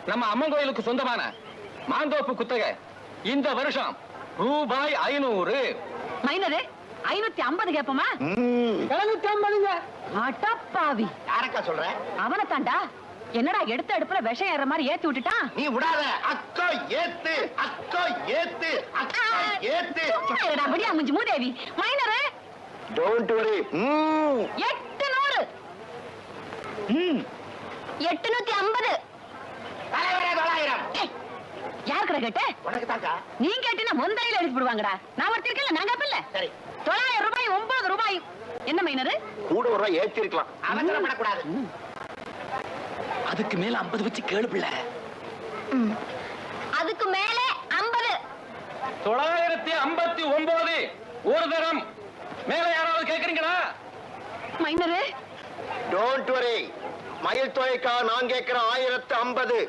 நம்ம அம்மன் கோயிலுக்கு சொந்தமான மாந்தோப்பு குத்தகை இந்த வருஷம் ரூபாய் 500. மைனரு 550 கேப்பமா? 750ங்க. அடப்பாவி, யாரக்கா சொல்ற? அவனை தாண்டா. என்னடா எடுத்த அடுப்புல விஷம் ஏற மாதிரி ஏத்தி விட்டுட்டான். நீ விடாத. அக்கா ஏத்து, அக்கா ஏத்து, அக்கா ஏத்து. அப்படியே அமிஞ்சு மூதேவி. Minor don't worry. 800. 850. தலைவரே 900. யார் கடை கேட்ட? உனக்கு தாக்கா. நீ கேட்டினா முந்தரையில எழுதி போடுவாங்கடா. நான் ஒருத்தர் இருக்கல, நான் கேப்பல்ல. சரி. 900 ரூபாய் 9 ரூபாய். என்ன மைனரு? கூட ஒரு ரூபாய் ஏத்தி இருக்கலாம். அவசரப்படக்கூடாது. அதுக்கு மேல 50 வச்சு கேளு பிள்ளை. அதுக்கு மேலே 50. 959 ஒரு தரம். மேல யாராவது கேக்குறீங்களா? Minor don't worry. மயில் தொகைக்கா நான் கேட்கிறேன் 1050.